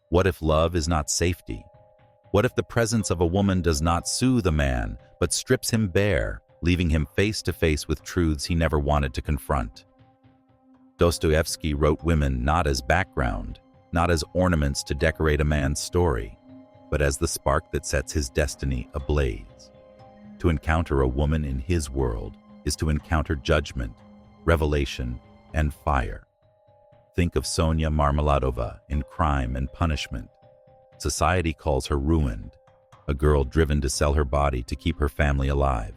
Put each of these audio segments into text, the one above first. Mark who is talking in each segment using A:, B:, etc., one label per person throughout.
A: What if love is not safety? What if the presence of a woman does not soothe a man, but strips him bare, leaving him face to face with truths he never wanted to confront? Dostoevsky wrote women not as background, not as ornaments to decorate a man's story, but as the spark that sets his destiny ablaze. To encounter a woman in his world is to encounter judgment, revelation, and fire. Think of Sonia Marmeladova in Crime and Punishment. Society calls her ruined, a girl driven to sell her body to keep her family alive.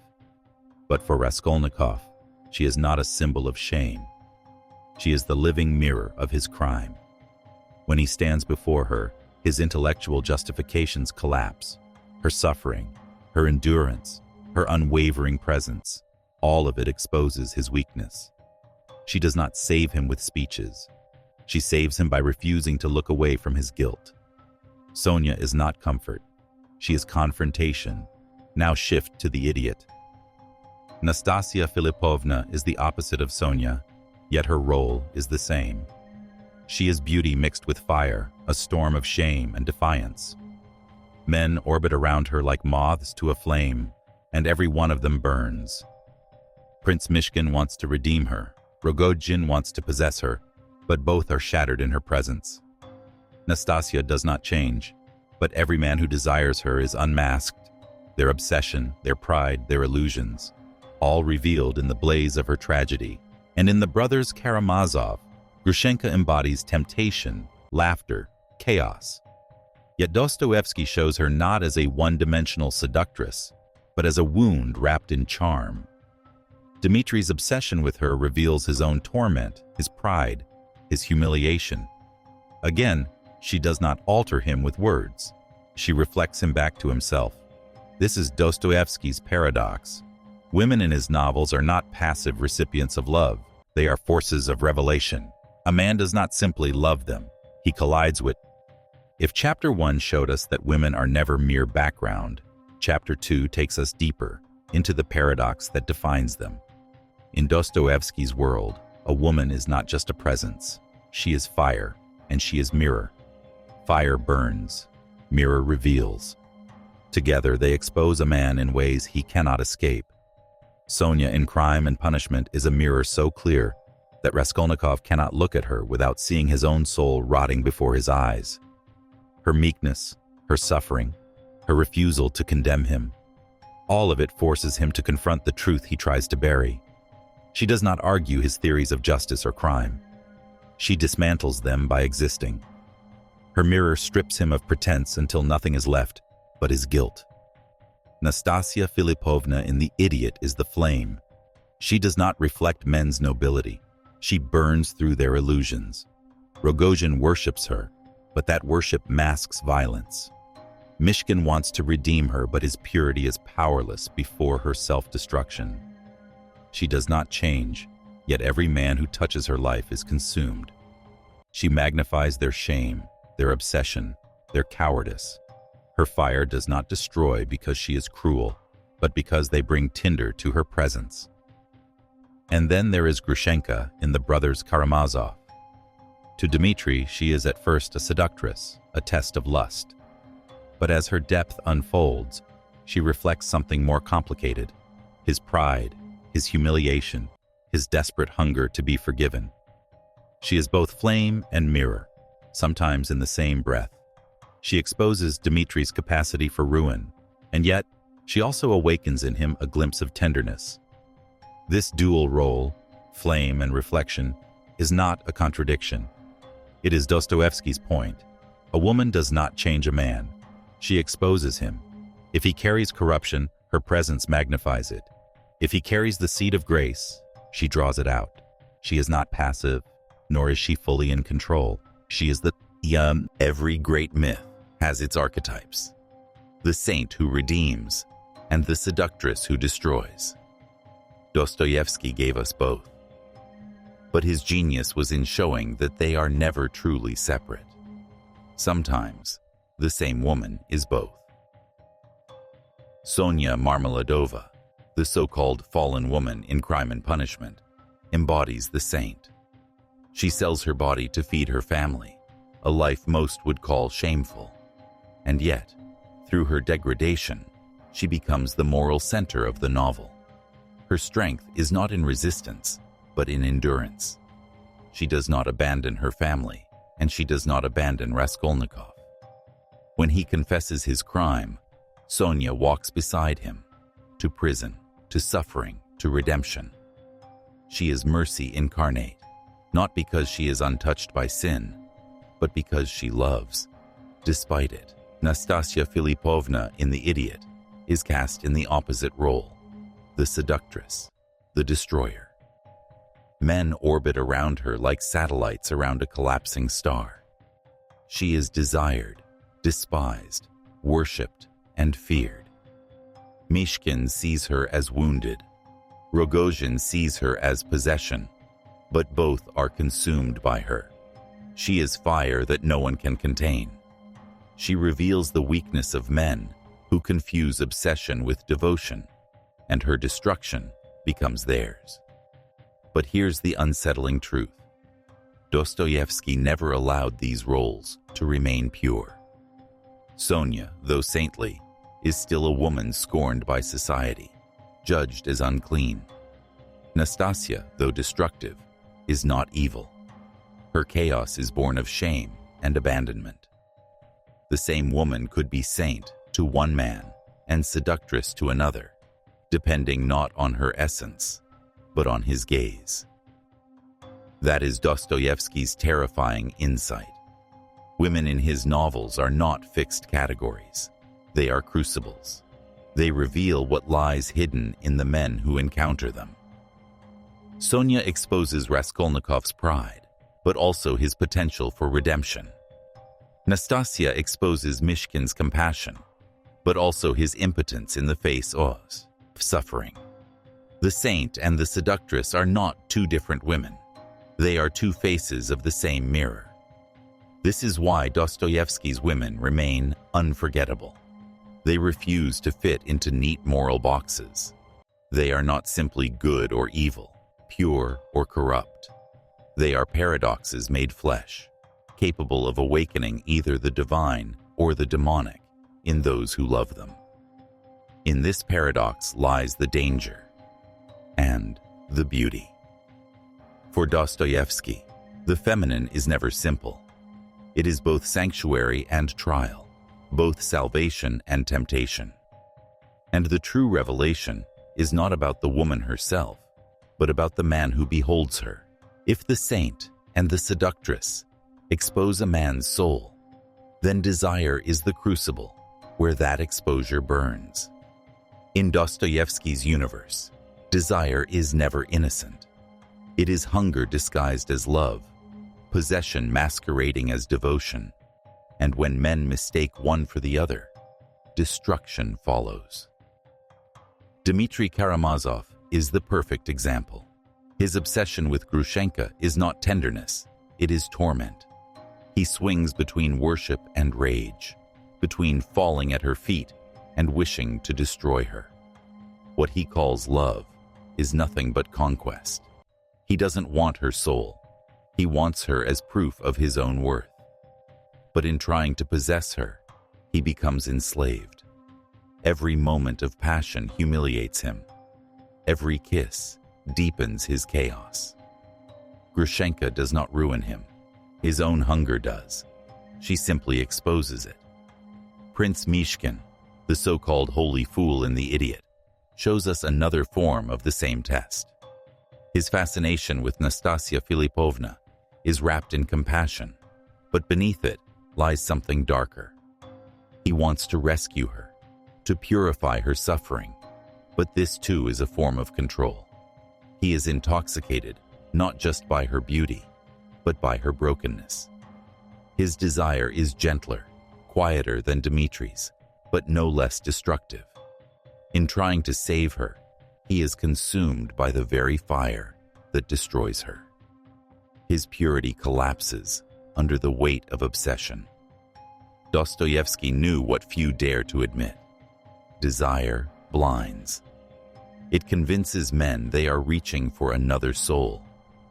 A: But for Raskolnikov, she is not a symbol of shame. She is the living mirror of his crime. When he stands before her, his intellectual justifications collapse. Her suffering, her endurance, her unwavering presence, all of it exposes his weakness. She does not save him with speeches. She saves him by refusing to look away from his guilt. Sonia is not comfort. She is confrontation. Now shift to the idiot. Nastassya Filippovna is the opposite of Sonia, yet her role is the same. She is beauty mixed with fire, a storm of shame and defiance. Men orbit around her like moths to a flame, and every one of them burns. Prince Mishkin wants to redeem her. Rogojin wants to possess her, but both are shattered in her presence. Nastassya does not change, but every man who desires her is unmasked, their obsession, their pride, their illusions, all revealed in the blaze of her tragedy. And in the brothers Karamazov, Grushenka embodies temptation, laughter, chaos. Yet Dostoevsky shows her not as a one-dimensional seductress, but as a wound wrapped in charm. Dmitri's obsession with her reveals his own torment, his pride, his humiliation. Again, she does not alter him with words. She reflects him back to himself. This is Dostoevsky's paradox. Women in his novels are not passive recipients of love. They are forces of revelation. A man does not simply love them. He collides with. If Chapter 1 showed us that women are never mere background, Chapter 2 takes us deeper into the paradox that defines them. In Dostoevsky's world, a woman is not just a presence. She is fire, and she is mirror. Fire burns, mirror reveals. Together, they expose a man in ways he cannot escape. Sonia in Crime and Punishment is a mirror so clear that Raskolnikov cannot look at her without seeing his own soul rotting before his eyes. Her meekness, her suffering, her refusal to condemn him, all of it forces him to confront the truth he tries to bury. She does not argue his theories of justice or crime. She dismantles them by existing. Her mirror strips him of pretense until nothing is left but his guilt. Nastassya Filippovna in The Idiot is the flame. She does not reflect men's nobility. She burns through their illusions. Rogojin worships her, but that worship masks violence. Mishkin wants to redeem her, but his purity is powerless before her self-destruction. She does not change, yet every man who touches her life is consumed. She magnifies their shame, their obsession, their cowardice. Her fire does not destroy because she is cruel, but because they bring tinder to her presence. And then there is Grushenka in the brothers Karamazov. To Dmitri, she is at first a seductress, a test of lust. But as her depth unfolds, she reflects something more complicated: his pride, his humiliation, his desperate hunger to be forgiven. She is both flame and mirror, sometimes in the same breath. She exposes Dmitri's capacity for ruin, and yet she also awakens in him a glimpse of tenderness. This dual role, flame and reflection, is not a contradiction. It is Dostoevsky's point. A woman does not change a man. She exposes him. If he carries corruption, her presence magnifies it. If he carries the seed of grace, she draws it out. She is not passive, nor is she fully in control. She is the every great myth has its archetypes. The saint who redeems, and the seductress who destroys. Dostoevsky gave us both. But his genius was in showing that they are never truly separate. Sometimes, the same woman is both. Sonia Marmeladova, the so-called fallen woman in Crime and Punishment, embodies the saint. She sells her body to feed her family. a life most would call shameful. And yet, through her degradation, she becomes the moral center of the novel. Her strength is not in resistance, but in endurance. She does not abandon her family, and she does not abandon Raskolnikov. When he confesses his crime, Sonia walks beside him, to prison, to suffering, to redemption. She is mercy incarnate, not because she is untouched by sin, but because she loves. Despite it, Nastassya Filippovna in The Idiot is cast in the opposite role, the seductress, the destroyer. Men orbit around her like satellites around a collapsing star. She is desired, despised, worshipped, and feared. Mishkin sees her as wounded. Rogozhin sees her as possession, but both are consumed by her. She is fire that no one can contain. She reveals the weakness of men who confuse obsession with devotion, and her destruction becomes theirs. But here's the unsettling truth. Dostoevsky never allowed these roles to remain pure. Sonia, though saintly, is still a woman scorned by society, judged as unclean. Nastassya, though destructive, is not evil. Her chaos is born of shame and abandonment. The same woman could be saint to one man and seductress to another, depending not on her essence, but on his gaze. That is Dostoevsky's terrifying insight. Women in his novels are not fixed categories. They are crucibles. They reveal what lies hidden in the men who encounter them. Sonia exposes Raskolnikov's pride, but also his potential for redemption. Nastassya exposes Mishkin's compassion, but also his impotence in the face of suffering. The saint and the seductress are not two different women. They are two faces of the same mirror. This is why Dostoevsky's women remain unforgettable. They refuse to fit into neat moral boxes. They are not simply good or evil, pure or corrupt. They are paradoxes made flesh, capable of awakening either the divine or the demonic in those who love them. In this paradox lies the danger and the beauty. For Dostoevsky, the feminine is never simple. It is both sanctuary and trial, both salvation and temptation. And the true revelation is not about the woman herself, but about the man who beholds her. If the saint and the seductress expose a man's soul, then desire is the crucible where that exposure burns. In Dostoevsky's universe, desire is never innocent. It is hunger disguised as love, possession masquerading as devotion, and when men mistake one for the other, destruction follows. Dmitry Karamazov is the perfect example. His obsession with Grushenka is not tenderness, it is torment. He swings between worship and rage, between falling at her feet and wishing to destroy her. What he calls love is nothing but conquest. He doesn't want her soul. He wants her as proof of his own worth. But in trying to possess her, he becomes enslaved. Every moment of passion humiliates him. Every kiss deepens his chaos. Grushenka does not ruin him. His own hunger does. She simply exposes it. Prince Mishkin, the so-called holy fool in The Idiot, shows us another form of the same test. His fascination with Nastassya Filippovna is wrapped in compassion, but beneath it lies something darker. He wants to rescue her, to purify her suffering, but this too is a form of control. He is intoxicated not just by her beauty, but by her brokenness. His desire is gentler, quieter than Dmitri's, but no less destructive. In trying to save her, he is consumed by the very fire that destroys her. His purity collapses under the weight of obsession. Dostoevsky knew what few dare to admit. Desire blinds. It convinces men they are reaching for another soul,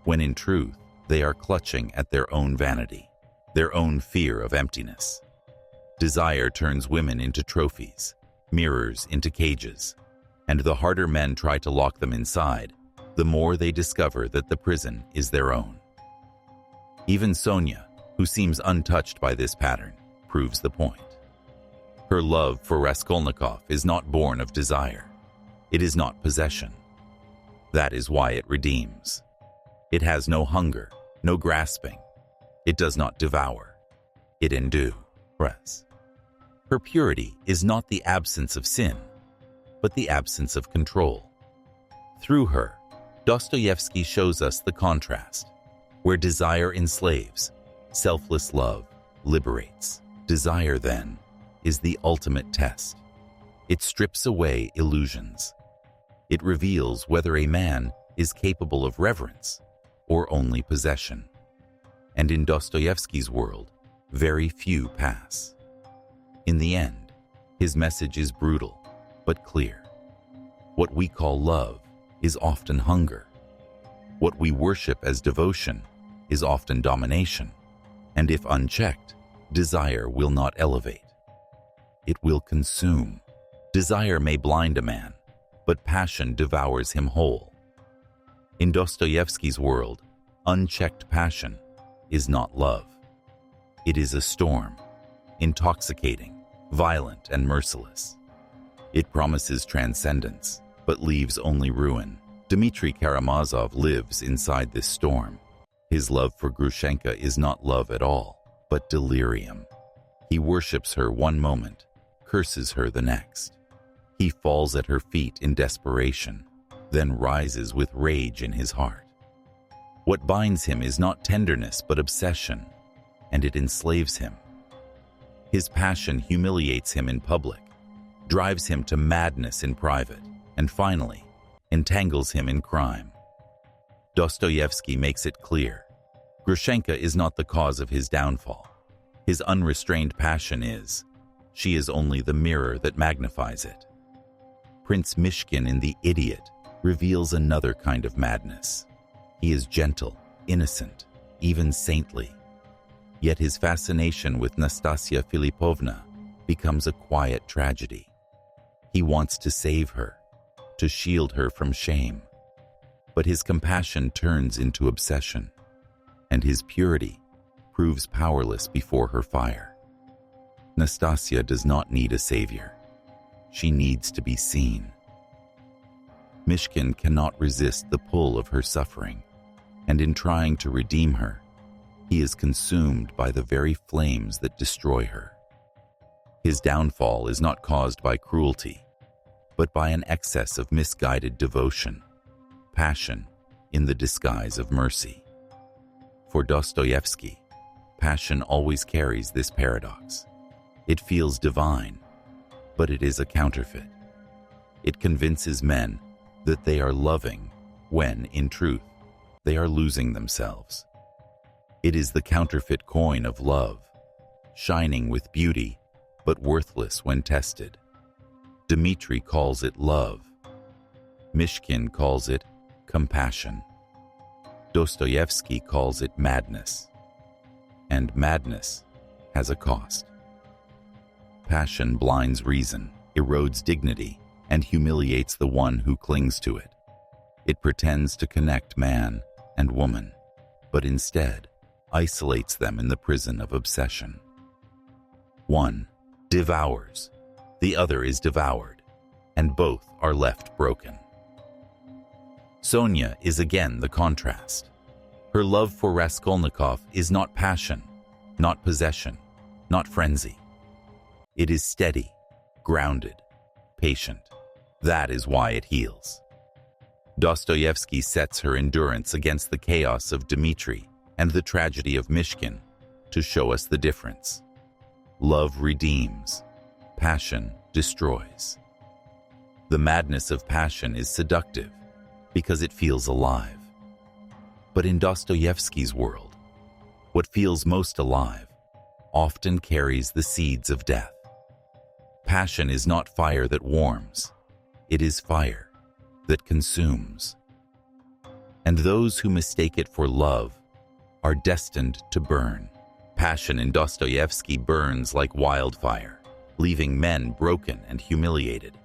A: when in truth they are clutching at their own vanity. their own fear of emptiness. Desire turns women into trophies, mirrors into cages, and the harder men try to lock them inside, the more they discover that the prison is their own. Even Sonia, who seems untouched by this pattern, proves the point. Her love for Raskolnikov is not born of desire. It is not possession. That is why it redeems. It has no hunger, no grasping. It does not devour. It endures. Her purity is not the absence of sin, but the absence of control. Through her, Dostoevsky shows us the contrast, where desire enslaves, selfless love liberates. Desire, then, is the ultimate test. It strips away illusions. It reveals whether a man is capable of reverence or only possession. And in Dostoevsky's world, very few pass. In the end, his message is brutal, but clear. What we call love is often hunger. What we worship as devotion is often domination. And if unchecked, desire will not elevate. It will consume. Desire may blind a man, but passion devours him whole. In Dostoevsky's world, unchecked passion is not love. It is a storm, intoxicating, violent, and merciless. It promises transcendence, but leaves only ruin. Dmitry Karamazov lives inside this storm. His love for Grushenka is not love at all, but delirium. He worships her one moment, curses her the next. He falls at her feet in desperation, then rises with rage in his heart. What binds him is not tenderness but obsession, and it enslaves him. His passion humiliates him in public, drives him to madness in private, and finally, entangles him in crime. Dostoevsky makes it clear. Grushenka is not the cause of his downfall. His unrestrained passion is. She is only the mirror that magnifies it. Prince Mishkin in The Idiot reveals another kind of madness. He is gentle, innocent, even saintly. Yet his fascination with Nastassya Filippovna becomes a quiet tragedy. He wants to save her, to shield her from shame. But his compassion turns into obsession, and his purity proves powerless before her fire. Nastassya does not need a savior. She needs to be seen. Mishkin cannot resist the pull of her suffering, and in trying to redeem her, he is consumed by the very flames that destroy her. His downfall is not caused by cruelty, but by an excess of misguided devotion, passion in the disguise of mercy. For Dostoevsky, passion always carries this paradox. It feels divine, but it is a counterfeit. It convinces men that they are loving when, in truth, they are losing themselves. It is the counterfeit coin of love, shining with beauty, but worthless when tested. Dmitri calls it love. Mishkin calls it compassion. Dostoevsky calls it madness. And madness has a cost. Passion blinds reason, erodes dignity, and humiliates the one who clings to it. It pretends to connect man and woman, but instead isolates them in the prison of obsession. One devours, the other is devoured, and both are left broken. Sonia is again the contrast. Her love for Raskolnikov is not passion, not possession, not frenzy. It is steady, grounded, patient. That is why it heals. Dostoevsky sets her endurance against the chaos of Dmitri and the tragedy of Mishkin to show us the difference. Love redeems, passion destroys. The madness of passion is seductive because it feels alive. But in Dostoevsky's world, what feels most alive often carries the seeds of death. Passion is not fire that warms, it is fire that consumes. And those who mistake it for love are destined to burn. Passion in Dostoevsky burns like wildfire, leaving men broken and humiliated.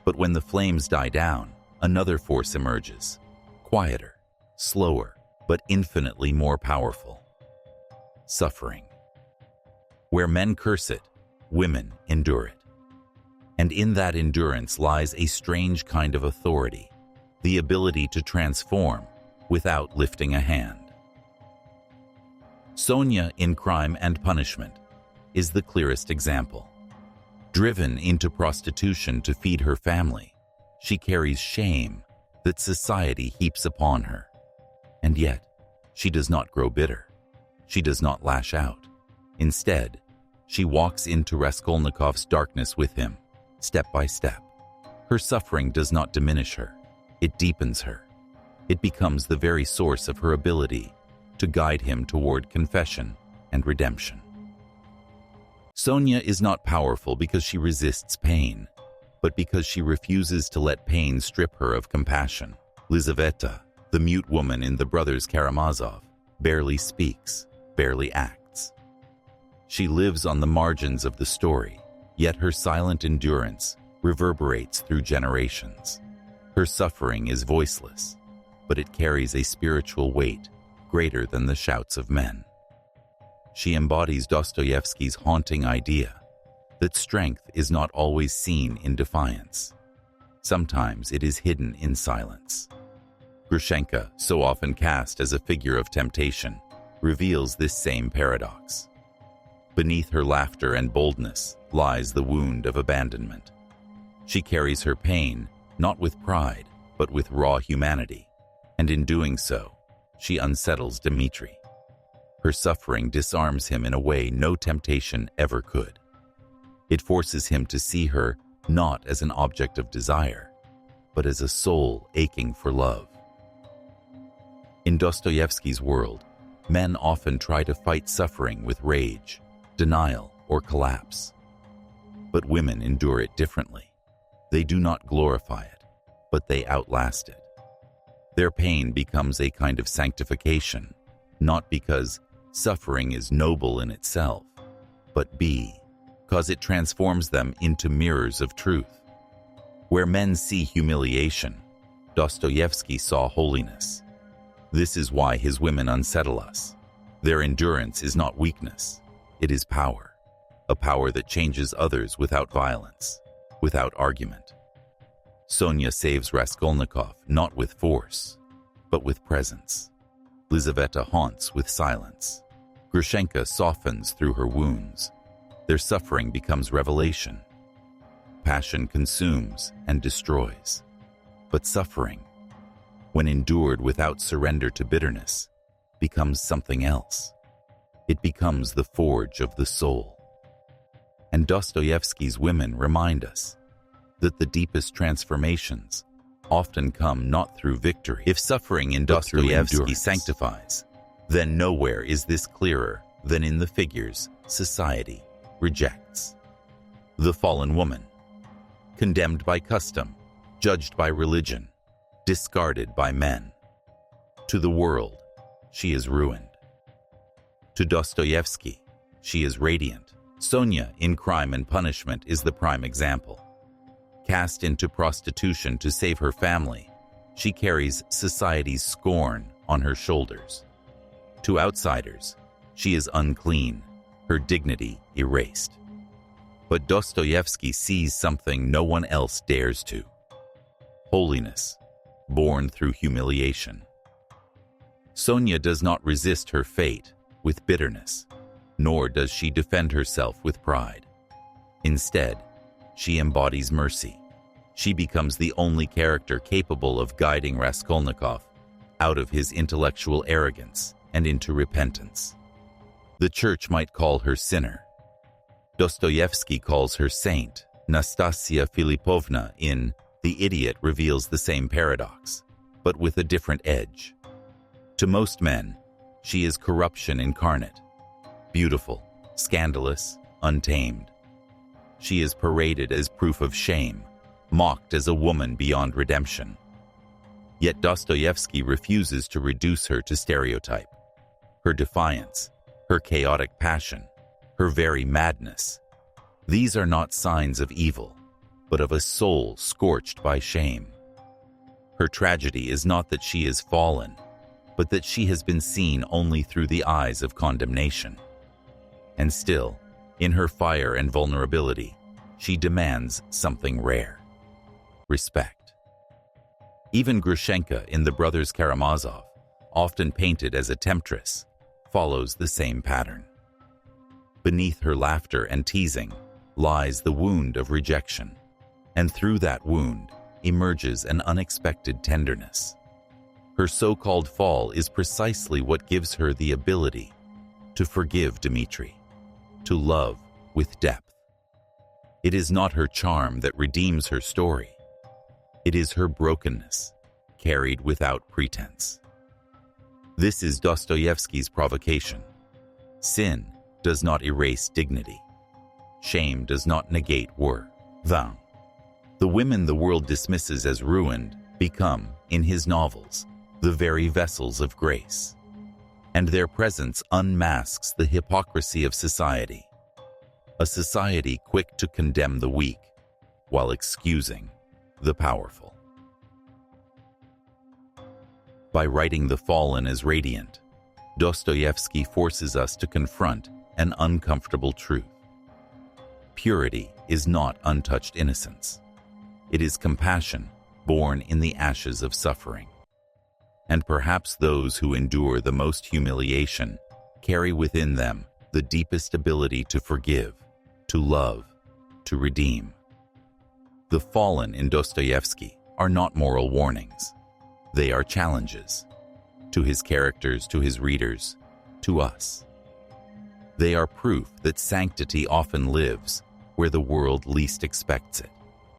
A: But when the flames die down, another force emerges, quieter, slower, but infinitely more powerful. Suffering. Where men curse it, women endure it. And in that endurance lies a strange kind of authority, the ability to transform without lifting a hand. Sonia in Crime and Punishment is the clearest example. Driven into prostitution to feed her family, she carries shame that society heaps upon her. And yet, she does not grow bitter. She does not lash out. Instead, she walks into Raskolnikov's darkness with him, step by step. Her suffering does not diminish her. It deepens her. It becomes the very source of her ability to guide him toward confession and redemption. Sonia is not powerful because she resists pain, but because she refuses to let pain strip her of compassion. Lizaveta, the mute woman in The Brothers Karamazov, barely speaks, barely acts. She lives on the margins of the story, yet her silent endurance reverberates through generations. Her suffering is voiceless, but it carries a spiritual weight greater than the shouts of men. She embodies Dostoevsky's haunting idea that strength is not always seen in defiance. Sometimes it is hidden in silence. Grushenka, so often cast as a figure of temptation, reveals this same paradox. Beneath her laughter and boldness lies the wound of abandonment. She carries her pain not with pride, but with raw humanity, and in doing so, she unsettles Dmitri. Her suffering disarms him in a way no temptation ever could. It forces him to see her not as an object of desire, but as a soul aching for love. In Dostoevsky's world, men often try to fight suffering with rage, denial, or collapse. But women endure it differently. They do not glorify it, but they outlast it. Their pain becomes a kind of sanctification, not because suffering is noble in itself, but because it transforms them into mirrors of truth. Where men see humiliation, Dostoevsky saw holiness. This is why his women unsettle us. Their endurance is not weakness, it is power, a power that changes others without violence, without argument. Sonia saves Raskolnikov not with force, but with presence. Lizaveta haunts with silence. Grushenka softens through her wounds. Their suffering becomes revelation. Passion consumes and destroys. But suffering, when endured without surrender to bitterness, becomes something else. It becomes the forge of the soul. And Dostoevsky's women remind us that the deepest transformations often come not through victory. If suffering in Dostoevsky sanctifies, then nowhere is this clearer than in the figures society rejects. The fallen woman, condemned by custom, judged by religion, discarded by men. To the world, she is ruined. To Dostoevsky, she is radiant. Sonia in Crime and Punishment is the prime example. Cast into prostitution to save her family, she carries society's scorn on her shoulders. To outsiders, she is unclean, her dignity erased. But Dostoevsky sees something no one else dares to: holiness, born through humiliation. Sonia does not resist her fate with bitterness, nor does she defend herself with pride. Instead, she embodies mercy. She becomes the only character capable of guiding Raskolnikov out of his intellectual arrogance and into repentance. The church might call her sinner. Dostoevsky calls her saint. Nastassya Filippovna in The Idiot reveals the same paradox, but with a different edge. To most men, she is corruption incarnate, beautiful, scandalous, untamed. She is paraded as proof of shame, mocked as a woman beyond redemption. Yet Dostoevsky refuses to reduce her to stereotype. Her defiance, her chaotic passion, her very madness. These are not signs of evil, but of a soul scorched by shame. Her tragedy is not that she is fallen, but that she has been seen only through the eyes of condemnation. And still, in her fire and vulnerability, she demands something rare: respect. Even Grushenka in The Brothers Karamazov, often painted as a temptress, follows the same pattern. Beneath her laughter and teasing lies the wound of rejection, and through that wound emerges an unexpected tenderness. Her so-called fall is precisely what gives her the ability to forgive Dmitri, to love with depth. It is not her charm that redeems her story. It is her brokenness, carried without pretense. This is Dostoevsky's provocation. Sin does not erase dignity. Shame does not negate worth. The women the world dismisses as ruined become, in his novels, the very vessels of grace. And their presence unmasks the hypocrisy of society. A society quick to condemn the weak, while excusing the powerful. By writing the fallen as radiant, Dostoevsky forces us to confront an uncomfortable truth. Purity is not untouched innocence. It is compassion born in the ashes of suffering. And perhaps those who endure the most humiliation carry within them the deepest ability to forgive, to love, to redeem. The fallen in Dostoevsky are not moral warnings. They are challenges, to his characters, to his readers, to us. They are proof that sanctity often lives where the world least expects it.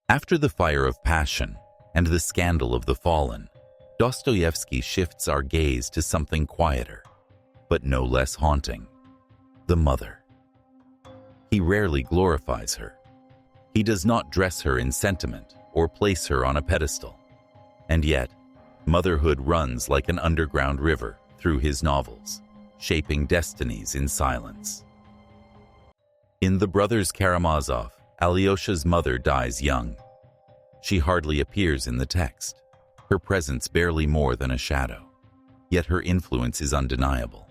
A: After the fire of passion and the scandal of the fallen, Dostoevsky shifts our gaze to something quieter, but no less haunting: the mother. He rarely glorifies her. He does not dress her in sentiment or place her on a pedestal. And yet, motherhood runs like an underground river through his novels, shaping destinies in silence. In The Brothers Karamazov, Alyosha's mother dies young. She hardly appears in the text, her presence barely more than a shadow. Yet her influence is undeniable.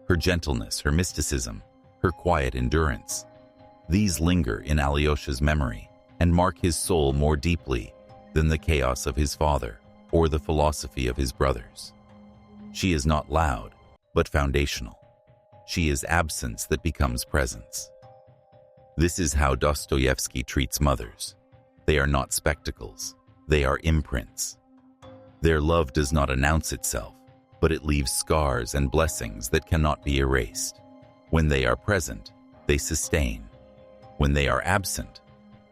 A: Her gentleness, her mysticism, her quiet endurance. These linger in Alyosha's memory and mark his soul more deeply than the chaos of his father or the philosophy of his brothers. She is not loud, but foundational. She is absence that becomes presence. This is how Dostoevsky treats mothers. They are not spectacles. They are imprints. Their love does not announce itself, but it leaves scars and blessings that cannot be erased. When they are present, they sustain. When they are absent,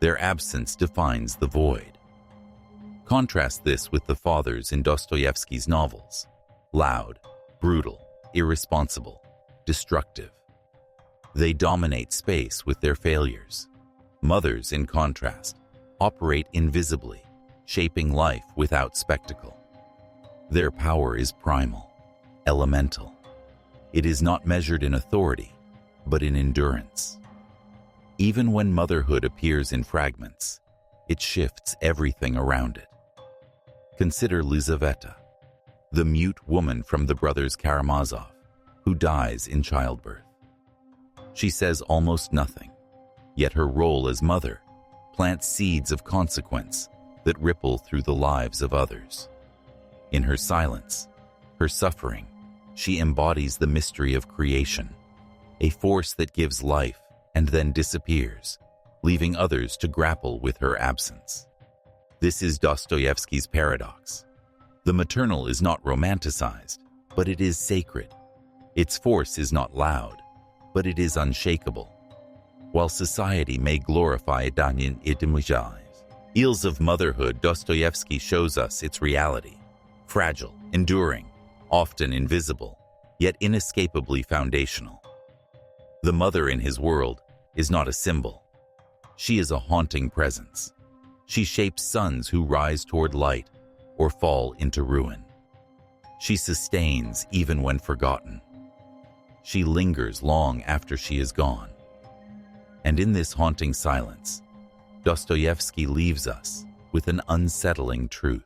A: their absence defines the void. Contrast this with the fathers in Dostoevsky's novels: loud, brutal, irresponsible, destructive. They dominate space with their failures. Mothers, in contrast, operate invisibly, shaping life without spectacle. Their power is primal, elemental. It is not measured in authority, but in endurance. Even when motherhood appears in fragments, it shifts everything around it. Consider Lizaveta, the mute woman from The Brothers Karamazov, who dies in childbirth. She says almost nothing, yet her role as mother plants seeds of consequence that ripple through the lives of others. In her silence, her suffering, she embodies the mystery of creation, a force that gives life and then disappears, leaving others to grapple with her absence. This is Dostoevsky's paradox. The maternal is not romanticized, but it is sacred. Its force is not loud, but it is unshakable. While society may glorify Danyin Idimujai's ills of motherhood, Dostoevsky shows us its reality: fragile, enduring, often invisible, yet inescapably foundational. The mother in his world is not a symbol. She is a haunting presence. She shapes sons who rise toward light or fall into ruin. She sustains even when forgotten. She lingers long after she is gone. And in this haunting silence, Dostoevsky leaves us with an unsettling truth.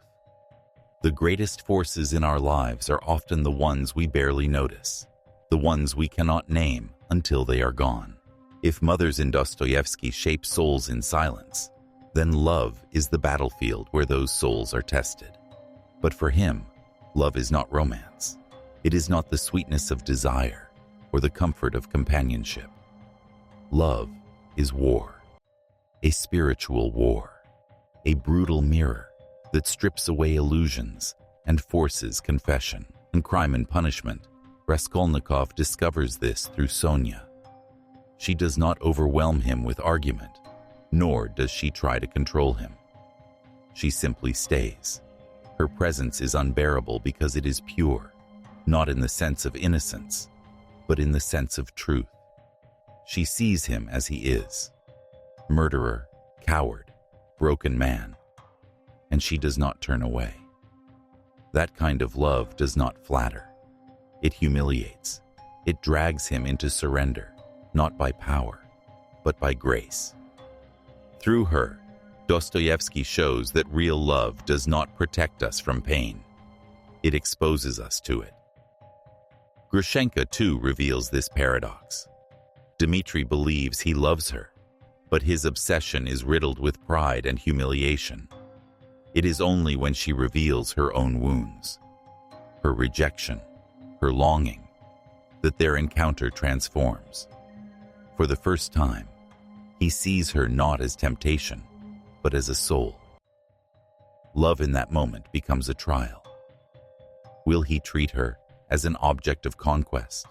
A: The greatest forces in our lives are often the ones we barely notice, the ones we cannot name until they are gone. If mothers in Dostoevsky shape souls in silence, then love is the battlefield where those souls are tested. But for him, love is not romance. It is not the sweetness of desire or the comfort of companionship. Love is war, a spiritual war, a brutal mirror that strips away illusions and forces confession. In Crime and Punishment, Raskolnikov discovers this through Sonia. She does not overwhelm him with argument, nor does she try to control him. She simply stays. Her presence is unbearable because it is pure, not in the sense of innocence, but in the sense of truth. She sees him as he is, murderer, coward, broken man, and she does not turn away. That kind of love does not flatter. It humiliates. It drags him into surrender, not by power, but by grace. Through her, Dostoevsky shows that real love does not protect us from pain. It exposes us to it. Grushenka too reveals this paradox. Dmitri believes he loves her, but his obsession is riddled with pride and humiliation. It is only when she reveals her own wounds, her rejection, her longing, that their encounter transforms. For the first time, he sees her not as temptation, but as a soul. Love in that moment becomes a trial. Will he treat her as an object of conquest,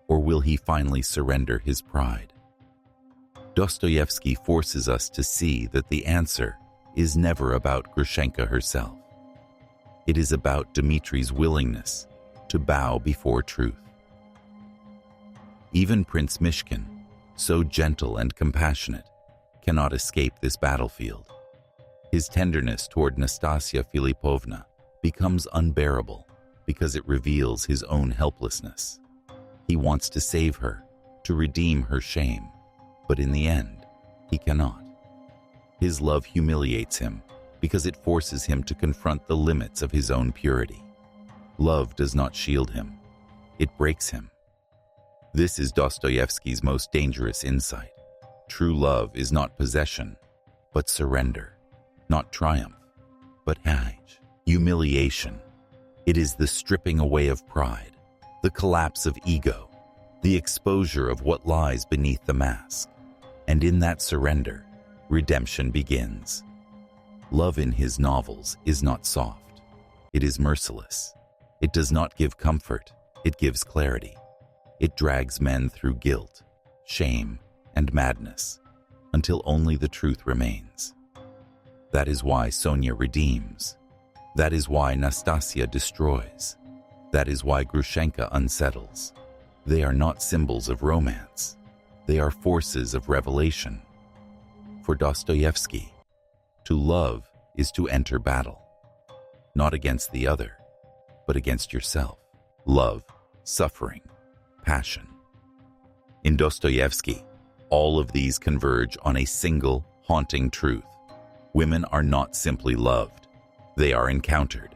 A: or will he finally surrender his pride? Dostoevsky forces us to see that the answer is never about Grushenka herself. It is about Dmitri's willingness to bow before truth. Even Prince Mishkin, so gentle and compassionate, cannot escape this battlefield. His tenderness toward Nastassya Filippovna becomes unbearable because it reveals his own helplessness. He wants to save her, to redeem her shame, but in the end, he cannot. His love humiliates him because it forces him to confront the limits of his own purity. Love does not shield him. It breaks him. This is Dostoevsky's most dangerous insight. True love is not possession, but surrender. Not triumph, but humiliation. It is the stripping away of pride, the collapse of ego, the exposure of what lies beneath the mask. And in that surrender, redemption begins. Love in his novels is not soft. It is merciless. It does not give comfort. It gives clarity. It drags men through guilt, shame, and madness, until only the truth remains. That is why Sonia redeems. That is why Nastassya destroys. That is why Grushenka unsettles. They are not symbols of romance. They are forces of revelation. For Dostoevsky, to love is to enter battle, not against the other, but against yourself. Love, suffering, passion. In Dostoevsky, all of these converge on a single, haunting truth. Women are not simply loved. They are encountered,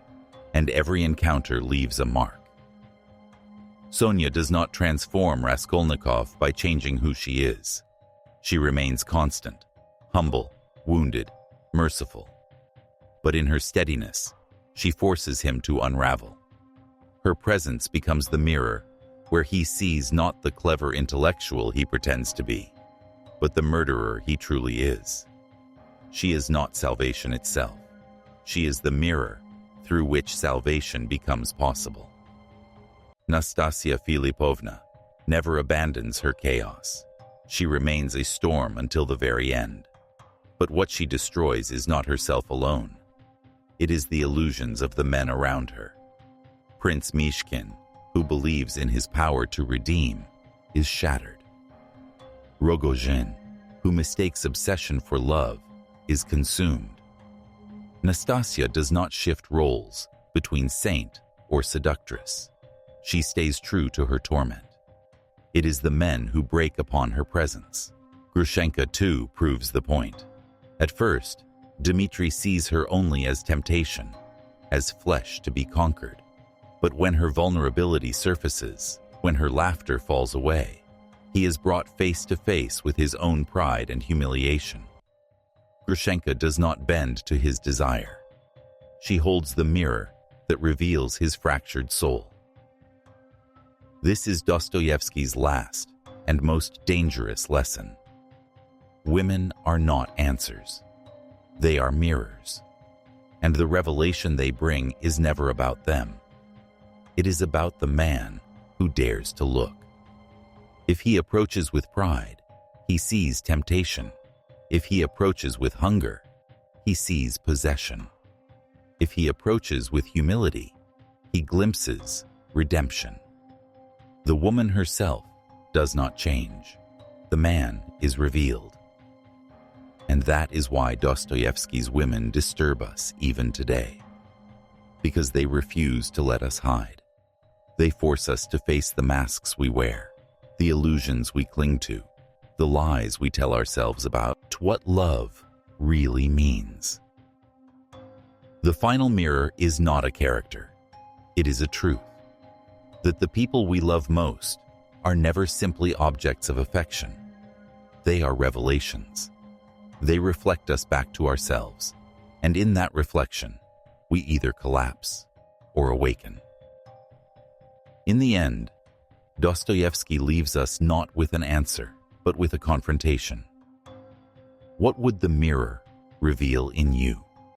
A: and every encounter leaves a mark. Sonia does not transform Raskolnikov by changing who she is. She remains constant, humble, wounded, merciful. But in her steadiness, she forces him to unravel. Her presence becomes the mirror where he sees not the clever intellectual he pretends to be, but the murderer he truly is. She is not salvation itself. She is the mirror through which salvation becomes possible. Nastassya Filippovna never abandons her chaos. She remains a storm until the very end. But what she destroys is not herself alone. It is the illusions of the men around her. Prince Mishkin, who believes in his power to redeem, is shattered. Rogojin, who mistakes obsession for love, is consumed. Nastassya does not shift roles between saint or seductress. She stays true to her torment. It is the men who break upon her presence. Grushenka, too, proves the point. At first, Dmitri sees her only as temptation, as flesh to be conquered. But when her vulnerability surfaces, when her laughter falls away, he is brought face to face with his own pride and humiliation. Grushenka does not bend to his desire. She holds the mirror that reveals his fractured soul. This is Dostoevsky's last and most dangerous lesson. Women are not answers. They are mirrors. And the revelation they bring is never about them. It is about the man who dares to look. If he approaches with pride, he sees temptation. If he approaches with hunger, he sees possession. If he approaches with humility, he glimpses redemption. The woman herself does not change. The man is revealed. And that is why Dostoevsky's women disturb us even today. Because they refuse to let us hide. They force us to face the masks we wear, the illusions we cling to, the lies we tell ourselves about what love really means. The final mirror is not a character. It is a truth. That the people we love most are never simply objects of affection. They are revelations. They reflect us back to ourselves, and in that reflection, we either collapse or awaken. In the end, Dostoevsky leaves us not with an answer, but with a confrontation. What would the mirror reveal in you?